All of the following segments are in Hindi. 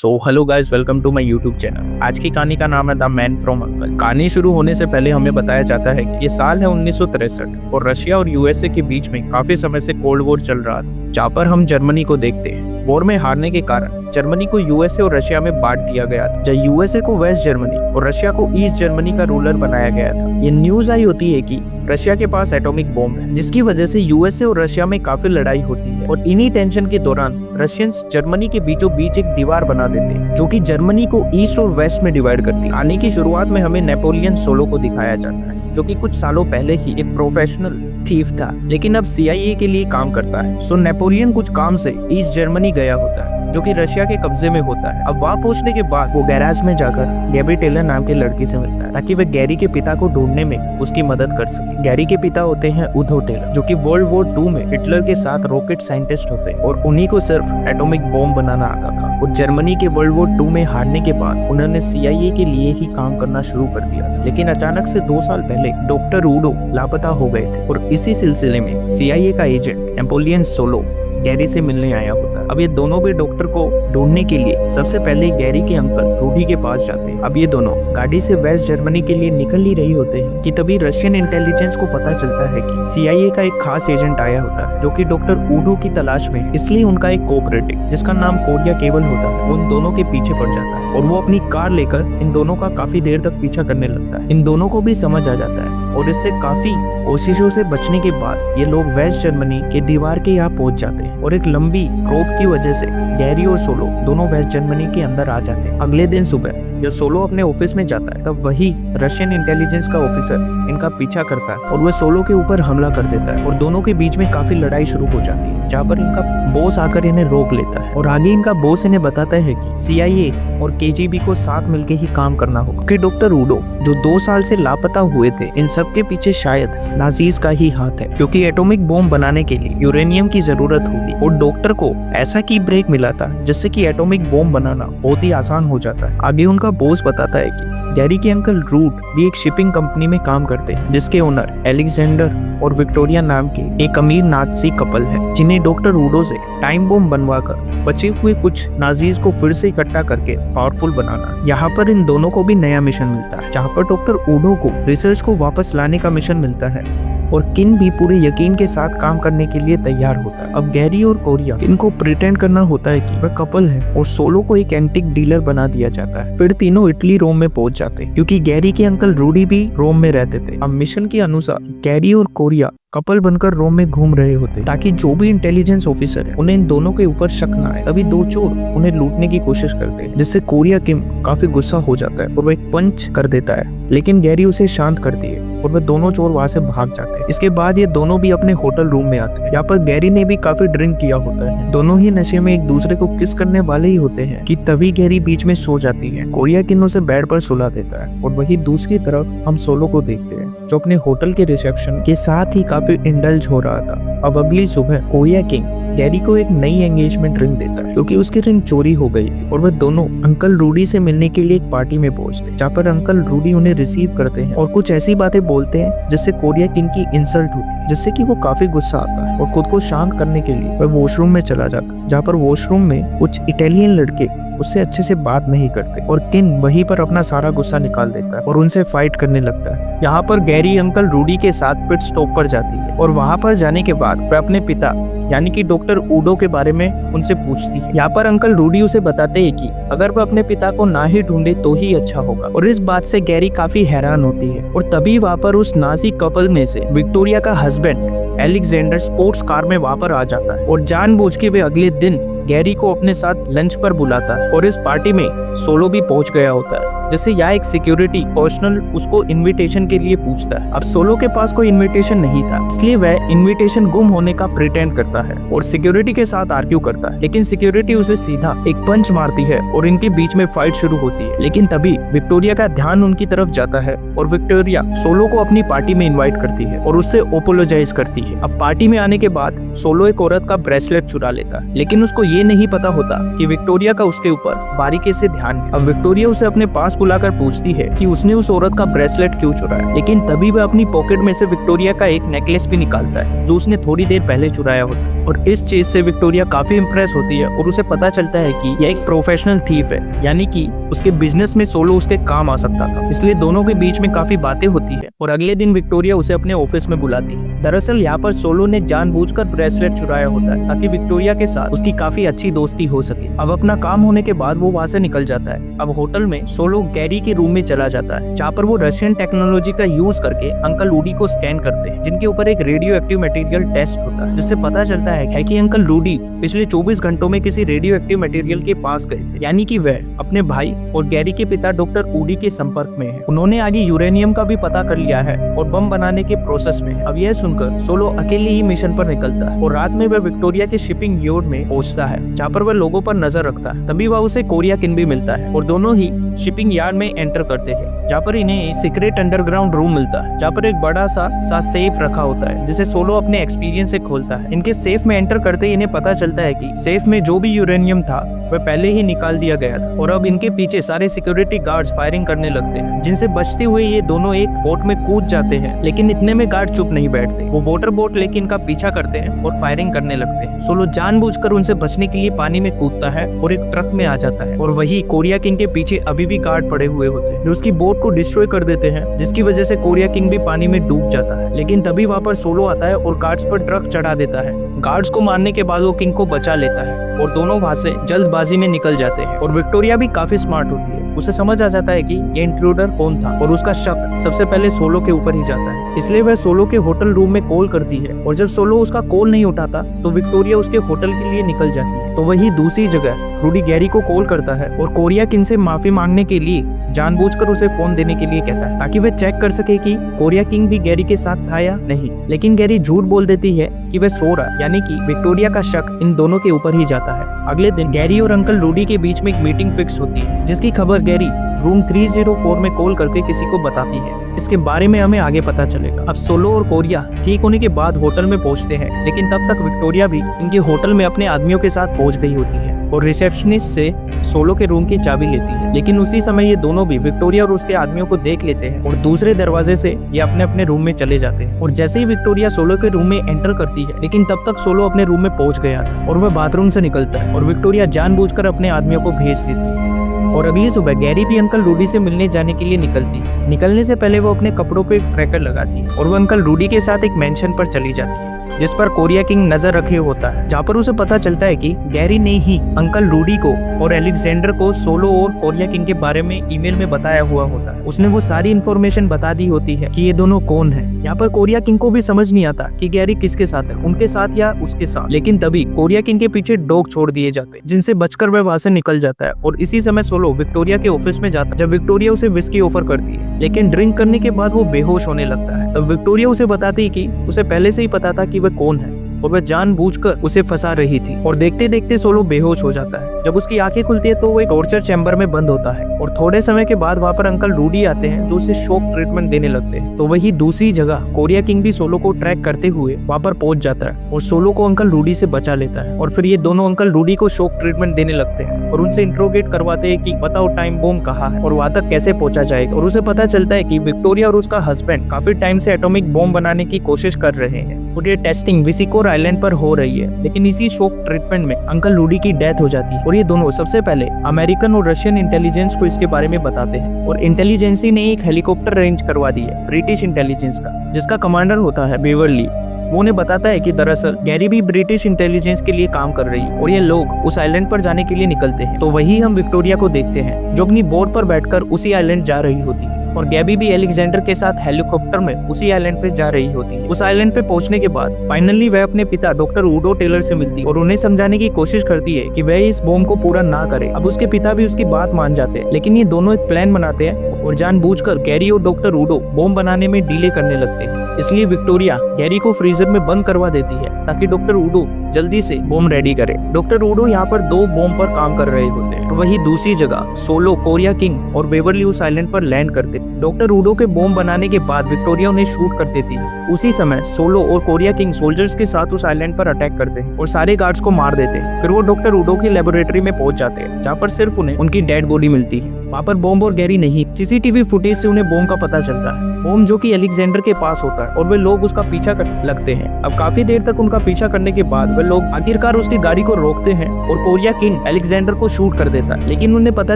So hello guys, welcome to my YouTube channel. आज की कहानी का नाम है द मैन फ्रॉम अंकल। कहानी शुरू होने से पहले हमें बताया जाता है कि ये साल है 1963 और रशिया और यूएसए के बीच में काफी समय से कोल्ड वॉर चल रहा था, जहाँ पर हम जर्मनी को देखते हैं। वॉर में हारने के कारण जर्मनी को यूएसए और रशिया में बांट दिया गया था, जहाँ यूएसए को वेस्ट जर्मनी और रशिया को ईस्ट जर्मनी का रूलर बनाया गया था। ये न्यूज आई होती है कि रशिया के पास एटॉमिक बॉम्ब है, जिसकी वजह से यूएसए और रशिया में काफी लड़ाई होती है और इन्हीं टेंशन के दौरान रशियंस जर्मनी के बीचों बीच एक दीवार बना देते हैं, जो कि जर्मनी को ईस्ट और वेस्ट में डिवाइड करती है। कहानी की शुरुआत में हमें नेपोलियन सोलो को दिखाया जाता है, जो कि कुछ सालों पहले ही एक प्रोफेशनल थीफ था, लेकिन अब CIA के लिए काम करता है। सो नेपोलियन कुछ काम से ईस्ट जर्मनी गया होता है, जो कि रशिया के कब्जे में होता है। अब वहां पहुंचने के बाद वो गैराज में जाकर गैबी टेलर नाम के लड़की से मिलता है, ताकि वह गैरी के पिता को ढूंढने में उसकी मदद कर सके। गैरी के पिता होते हैं उधो टेलर, जो कि वर्ल्ड वॉर 2 में हिटलर के साथ रॉकेट साइंटिस्ट होते हैं और उन्हीं को सिर्फ एटॉमिक बॉम्ब बनाना आता था। और जर्मनी के वर्ल्ड वॉर 2 में हारने के बाद उन्होंने CIA के लिए ही काम करना शुरू कर दिया था, लेकिन अचानक से 2 साल पहले डॉक्टर उडो लापता हो गए थे और इसी सिलसिले में CIA का एजेंट नेपोलियन सोलो गैरी से मिलने आया होता है। अब ये दोनों भी डॉक्टर को ढूंढने के लिए सबसे पहले गैरी के अंकल रूडी के पास जाते हैं। अब ये दोनों गाड़ी से वेस्ट जर्मनी के लिए निकल ही रही होते हैं कि तभी रशियन इंटेलिजेंस को पता चलता है कि CIA का एक खास एजेंट आया होता है, जो कि डॉक्टर उडो की तलाश में है। इसलिए उनका एक कोऑपरेटिव, जिसका नाम कोरिया केबल होता है, उन दोनों के पीछे पड़ जाता है और वो अपनी कार लेकर इन दोनों का काफी देर तक पीछा करने लगता है। इन दोनों को भी समझ आ जाता है और इससे काफी कोशिशों से बचने के बाद ये लोग वेस्ट जर्मनी के दीवार के यहाँ पहुंच जाते हैं और एक लंबी रोप की वजह से गैरी और सोलो दोनों वेस्ट जर्मनी के अंदर आ जाते हैं। अगले दिन सुबह जब सोलो अपने ऑफिस में जाता है, तब वही रशियन इंटेलिजेंस का ऑफिसर इनका पीछा करता है और वह सोलो के ऊपर हमला कर देता है और दोनों के बीच में काफी लड़ाई शुरू हो जाती है, जहाँ पर इनका बॉस आकर इन्हें रोक लेता है और आगे इनका बॉस इन्हें बताता है कि CIA और KGB को साथ मिलकर ही काम करना होगा, कि डॉक्टर उडो जो 2 साल से लापता हुए थे, इन सब के पीछे शायद नाजीज का ही हाथ है, क्योंकि एटॉमिक बॉम्ब बनाने के लिए यूरेनियम की जरूरत होगी और डॉक्टर को ऐसा की ब्रेक मिला था जिससे कि एटॉमिक बॉम्ब बनाना बहुत ही आसान हो जाता है। आगे उनका बॉस बताता है कि गैरी के अंकल रूट भी एक शिपिंग कंपनी में काम करते हैं, जिसके ओनर एलेक्जेंडर और विक्टोरिया नाम के एक अमीर नाजी कपल है, जिन्हें डॉक्टर उडो से टाइम बॉम्ब बनवाकर बचे हुए कुछ नाजीज को फिर से इकट्ठा करके पावरफुल बनाना। यहाँ पर इन दोनों को भी नया मिशन मिलता है, जहाँ पर डॉक्टर उडो को रिसर्च को वापस लाने का मिशन मिलता है और किन भी पूरे यकीन के साथ काम करने के लिए तैयार होता है। अब गैरी और कोरिया इनको प्रिटेंड करना होता है कि वह कपल है और सोलो को एक एंटिक डीलर बना दिया जाता है। फिर तीनों इटली रोम में पहुंच जाते हैं, क्योंकि गैरी के अंकल रूडी भी रोम में रहते थे। अब मिशन के अनुसार गैरी और कोरिया कपल बनकर रोम में घूम रहे होते, ताकि जो भी इंटेलिजेंस ऑफिसर है उन्हें इन दोनों के ऊपर शक ना आए। तभी 2 चोर उन्हें लूटने की कोशिश करते हैं, जिससे कोरिया किम काफी गुस्सा हो जाता है और वह एक पंच कर देता है, लेकिन गैरी उसे शांत करती है और वह दोनों चोर वहां से भाग जाते हैं। इसके बाद ये दोनों भी अपने होटल रूम में आते हैं। यहाँ पर गैरी ने भी काफी ड्रिंक किया होता है, दोनों ही नशे में एक दूसरे को किस करने वाले ही होते हैं कि तभी गैरी बीच में सो जाती है। कोरिया किम उसे बेड पर सुला देता है और वही दूसरी तरफ हम सोलो को देखते हैं, जो अपने होटल के रिसेप्शन के साथ ही काफी इंडल्ज हो रहा था। अब अगली सुबह कोरिया किंग गैरी को एक नई एंगेजमेंट रिंग देता है, क्योंकि उसकी रिंग चोरी हो गई थी और वह दोनों अंकल रूडी से मिलने के लिए एक पार्टी में पहुंचते, जहाँ पर अंकल रूडी उन्हें रिसीव करते हैं और कुछ ऐसी बातें बोलते हैं जिससे कोरिया किंग की इंसल्ट होती है, जिससे कि वो काफी गुस्सा आता है और खुद को शांत करने के लिए वह वॉशरूम में चला जाता है, जहाँ पर वॉशरूम में कुछ इटालियन लड़के उससे अच्छे से बात नहीं करते और किन वहीं पर अपना सारा गुस्सा निकाल देता है और उनसे फाइट करने लगता है। यहाँ पर गैरी अंकल रूडी के साथ पिट स्टॉप पर जाती है और वहाँ पर जाने के बाद वह अपने पिता यानी कि डॉक्टर उडो के बारे में उनसे पूछती है। यहाँ पर अंकल रूडी उसे बताते हैं कि अगर वह अपने पिता को ना ही ढूंढे तो ही अच्छा होगा, और इस बात से गैरी काफी हैरान होती है। और तभी वहाँ पर उस नाजी कपल में से विक्टोरिया का हस्बैंड एलेक्जेंडर स्पोर्ट्स कार में वहाँ पर आ जाता है और जानबूझ के वे अगले दिन गैरी को अपने साथ लंच पर बुलाता है और इस पार्टी में सोलो भी पहुंच गया होता है, जैसे यहाँ एक सिक्योरिटी पर्सनल उसको इनविटेशन के लिए पूछता है। अब सोलो के पास कोई इनविटेशन नहीं था, इसलिए वह इनविटेशन गुम होने का प्रिटेंड करता है और सिक्योरिटी के साथ आर्ग्यू करता है, लेकिन सिक्योरिटी उसे सीधा एक पंच मारती है और इनके बीच में फाइट शुरू होती है। लेकिन तभी विक्टोरिया का ध्यान उनकी तरफ जाता है और विक्टोरिया सोलो को अपनी पार्टी में इन्वाइट करती है और उससे अपोलोजाइज करती है। अब पार्टी में आने के बाद सोलो एक औरत का ब्रेसलेट चुरा लेता है, लेकिन उसको ये नहीं पता होता कि विक्टोरिया का उसके ऊपर बारीकी से ध्यान है। अब विक्टोरिया उसे अपने पास बुलाकर पूछती है कि उसने उस औरत का ब्रेसलेट क्यों चुराया, लेकिन तभी वह अपनी पॉकेट में से विक्टोरिया का एक नेकलेस भी निकालता है जो उसने थोड़ी देर पहले चुराया होता है। और इस चीज से विक्टोरिया काफी इंप्रेस होती है और उसे पता चलता है कि यह एक प्रोफेशनल थीफ है, यानी कि उसके बिजनेस में सोलो उसके काम आ सकता था। इसलिए दोनों के बीच में काफी बातें होती है और अगले दिन विक्टोरिया उसे अपने ऑफिस में बुलाती है। दरअसल यहाँ पर सोलो ने जानबूझकर ब्रेसलेट चुराया होता है ताकि विक्टोरिया के साथ उसकी काफी अच्छी दोस्ती हो सके। अब अपना काम होने के बाद वो वहाँ से निकल जाता है। अब होटल में सोलो गैरी के रूम में चला जाता है जहाँ पर वो रशियन टेक्नोलॉजी का यूज करके अंकल रूडी को स्कैन करते हैं, जिनके ऊपर एक रेडियो एक्टिव मटेरियल टेस्ट होता है, जिससे पता चलता है कि अंकल रूडी पिछले 24 घंटों में किसी रेडियो एक्टिव मटेरियल के पास गए थे, यानी कि वह अपने भाई और गैरी के पिता डॉक्टर ऊडी के संपर्क में है। उन्होंने आगे यूरेनियम का भी पता कर लिया है और बम बनाने के प्रोसेस में है। अब यह सुनकर सोलो अकेले ही मिशन पर निकलता है और रात में वह विक्टोरिया के शिपिंग यार्ड में पहुंचता है जहाँ पर वह लोगों पर नजर रखता है। तभी वह उसे कोरिया किन भी मिलता है और दोनों ही शिपिंग यार्ड में एंटर करते हैं जहाँ पर इन्हें सीक्रेट अंडरग्राउंड रूम मिलता है जहाँ पर एक बड़ा सा सेफ रखा होता है जिसे सोलो अपने एक्सपीरियंस से खोलता है। इनके सेफ में एंटर करते ही इन्हें पता चलता है कि सेफ में जो भी यूरेनियम था वह पहले ही निकाल दिया गया था और अब इनके पीछे सारे सिक्योरिटी गार्ड्स फायरिंग करने लगते हैं, जिनसे बचते हुए ये दोनों एक बोट में कूद जाते हैं। लेकिन इतने में गार्ड चुप नहीं बैठते, वो वाटर बोट लेके इनका पीछा करते हैं और फायरिंग करने लगते हैं। सोलो जानबूझकर उनसे बचने के लिए पानी में कूदता है और एक ट्रक में आ जाता है और वही कोरिया किंग के पीछे अभी भी गार्ड पड़े हुए होते हैं जो उसकी बोट को डिस्ट्रॉय कर देते हैं, जिसकी वजह से कोरिया किंग भी पानी में डूब जाता है। लेकिन तभी वहाँ पर सोलो आता है और गार्ड्स पर ट्रक चढ़ा देता है। गार्ड्स को मारने के बाद वो किंग को बचा लेता है और दोनों वहां से जल्दबाजी में निकल जाते हैं। और विक्टोरिया भी काफी स्मार्ट होती है, उसे समझ आ जाता है कि ये इंट्रूडर कौन था और उसका शक सबसे पहले सोलो के ऊपर ही जाता है। इसलिए वह सोलो के होटल रूम में कॉल करती है और जब सोलो उसका कॉल नहीं उठाता तो विक्टोरिया उसके होटल के लिए निकल जाती है। तो वही दूसरी जगह रूडी गैरी को कॉल करता है और कोरिया किंग से माफी मांगने के लिए जानबूझकर उसे फोन देने के लिए कहता है ताकि वह चेक कर सके कि कोरिया किंग भी गैरी के साथ था या नहीं। लेकिन गैरी झूठ बोल देती है कि वह सो रहा, यानी कि विक्टोरिया का शक इन दोनों के ऊपर ही जाता है। अगले दिन गैरी और अंकल रूडी के बीच में एक मीटिंग फिक्स होती है जिसकी खबर गैरी रूम 304 में कॉल करके किसी को बताती है। इसके बारे में हमें आगे पता चलेगा। अब सोलो और कोरिया ठीक होने के बाद होटल में पहुंचते हैं, लेकिन तब तक विक्टोरिया भी इनके होटल में अपने आदमियों के साथ पहुंच गई होती है और रिसेप्शनिस्ट से सोलो के रूम की चाबी लेती है। लेकिन उसी समय ये दोनों भी विक्टोरिया और उसके आदमियों को देख लेते हैं और दूसरे दरवाजे से ये अपने अपने रूम में चले जाते हैं। और जैसे ही विक्टोरिया सोलो के रूम में एंटर करती है, लेकिन तब तक सोलो अपने रूम में पहुंच गया था और वह बाथरूम से निकलता है और विक्टोरिया जानबूझकर अपने आदमियों को भेज देती है। और अगली सुबह गैरी भी अंकल रूडी से मिलने जाने के लिए निकलती है। निकलने से पहले वो अपने कपड़ों पे ट्रैकर लगाती है और वो अंकल रूडी के साथ एक मेंशन पर चली जाती है जिस पर कोरिया किंग नजर रखे होता है, जहाँ पर उसे पता चलता है कि गैरी ने ही अंकल रूडी को और एलेक्जेंडर को सोलो और कोरिया किंग के बारे में ईमेल में बताया हुआ होता है। उसने वो सारी इन्फॉर्मेशन बता दी होती है कि ये दोनों कौन है। यहाँ पर कोरिया किंग को भी समझ नहीं आता कि गैरी किसके साथ है, उनके साथ या उसके साथ। लेकिन तभी कोरिया किंग के पीछे डॉग छोड़ दिए जाते हैं जिनसे बचकर वह वहां से निकल जाता है। और इसी समय सोलो विक्टोरिया के ऑफिस में जाता है जब विक्टोरिया उसे विस्की ऑफर करती है, लेकिन ड्रिंक करने के बाद वो बेहोश होने लगता है। तब विक्टोरिया उसे बताती है कि उसे पहले से ही पता था कि वह कौन है और वह जानबूझकर उसे फंसा रही थी। और देखते देखते सोलो बेहोश हो जाता है। जब उसकी आंखें खुलती है तो वो एक टॉर्चर चैम्बर में बंद होता है और थोड़े समय के बाद वहाँ पर अंकल रूडी आते हैं जो उसे शॉक ट्रीटमेंट देने लगते हैं। तो वही दूसरी जगह कोरिया किंग भी सोलो को ट्रैक करते हुए वहाँ पर पहुंच जाता है और सोलो को अंकल रूडी से बचा लेता है। और फिर ये दोनों अंकल रूडी को शॉक ट्रीटमेंट देने लगते हैं और उनसे इंट्रोगेट करवाते हैं कि बताओ टाइम बॉम्ब कहाँ है और वहाँ तक कैसे पहुंचा जाएगा। और उसे पता चलता है कि विक्टोरिया और उसका हस्बैंड काफी टाइम से एटॉमिक बॉम्ब बनाने की कोशिश कर रहे हैं और ये टेस्टिंग विसिकोर आइलैंड पर हो रही है। लेकिन इसी शॉक ट्रीटमेंट में अंकल रूडी की डेथ हो जाती है और ये दोनों सबसे पहले अमेरिकन और रशियन इंटेलिजेंस को इसके बारे में बताते हैं। और इंटेलिजेंसी ने एक हेलीकॉप्टर अरेंज करवा दी है ब्रिटिश इंटेलिजेंस का, जिसका कमांडर होता है बेवरली। वो उन्हें बताता है कि दरअसल गैरी भी ब्रिटिश इंटेलिजेंस के लिए काम कर रही है और ये लोग उस आइलैंड पर जाने के लिए निकलते हैं। तो वही हम विक्टोरिया को देखते हैं जो अपनी बोट पर बैठकर उसी आइलैंड जा रही होती है और गैबी भी एलेक्जेंडर के साथ हेलीकॉप्टर में उसी आइलैंड पे जा रही होती है। उस आइलैंड पे पहुंचने के बाद फाइनली वह अपने पिता डॉक्टर ऊडो टेलर से मिलती है और उन्हें समझाने की कोशिश करती है कि वह इस बॉम्ब को पूरा ना करे। अब उसके पिता भी उसकी बात मान जाते हैं, लेकिन ये दोनों एक प्लान बनाते हैं और जानबूझकर गैरी और डॉक्टर ऊडो बॉम्ब बनाने में डिले करने लगते हैं। इसलिए विक्टोरिया गैरी को फ्रीजर में बंद करवा देती है ताकि डॉक्टर ऊडो जल्दी से बॉम्ब रेडी करे। डॉक्टर ऊडो यहाँ पर 2 बॉम्ब पर काम कर रहे होते हैं और वही दूसरी जगह सोलो, कोरिया किंग और वेवरली उस आइलैंड पर लैंड करते हैं। डॉक्टर रूडो के बॉम्ब बनाने के बाद विक्टोरिया उन्हें शूट कर देती है। उसी समय सोलो और कोरिया किंग सोल्जर्स के साथ उस आइलैंड पर अटैक करते हैं और सारे गार्ड्स को मार देते हैं। फिर वो डॉक्टर रूडो की लेबोरेटरी में पहुंच जाते हैं, जहाँ पर सिर्फ उन्हें उनकी डेड बॉडी मिलती है। वहाँ पर बॉम्ब और गैरी नहीं। सीसीटीवी फुटेज से उन्हें बॉम्ब का पता चलता है, बॉम्ब जो कि अलेक्जेंडर के पास होता है, और वे लोग उसका पीछा कर लगते हैं। अब काफी देर तक उनका पीछा करने के बाद वे लोग आखिरकार उसकी गाड़ी को रोकते हैं और कोरिया किंग अलेक्जेंडर को शूट कर देता है। लेकिन उन्हें पता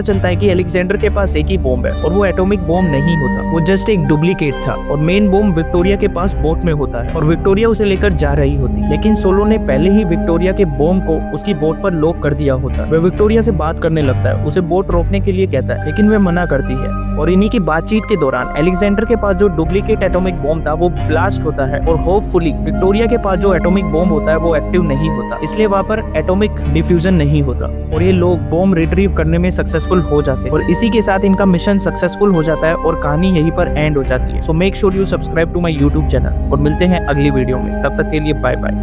चलता है कि अलेक्जेंडर के पास एक ही बॉम्ब है और वो एटॉमिक बॉम्ब नहीं होता, वो जस्ट एक डुप्लीकेट था और मेन बॉम्ब विक्टोरिया के पास बोट में होता है और विक्टोरिया उसे लेकर जा रही होती। लेकिन सोलो ने पहले ही विक्टोरिया के बॉम्ब को उसकी बोट पर लॉक कर दिया होता है। वह विक्टोरिया से बात करने लगता है, उसे बोट रोकने के लिए कहता है, लेकिन वह मना करती है। और इन्हीं की बातचीत के दौरान अलेक्जेंडर के पास जो डुप्लीकेट एटॉमिक बॉम्ब था वो ब्लास्ट होता है और होपफुली विक्टोरिया के पास जो एटॉमिक बॉम्ब होता है वो एक्टिव नहीं होता, इसलिए वहाँ पर एटॉमिक डिफ्यूजन नहीं होता और ये लोग बॉम्ब रिट्रीव करने में सक्सेसफुल हो जाते हैं। और इसी के साथ इनका मिशन सक्सेसफुल हो जाता है और कहानी यहीं पर एंड हो जाती है। So make sure you subscribe to my YouTube channel और मिलते हैं अगली वीडियो में। तब तक के लिए बाय बाय।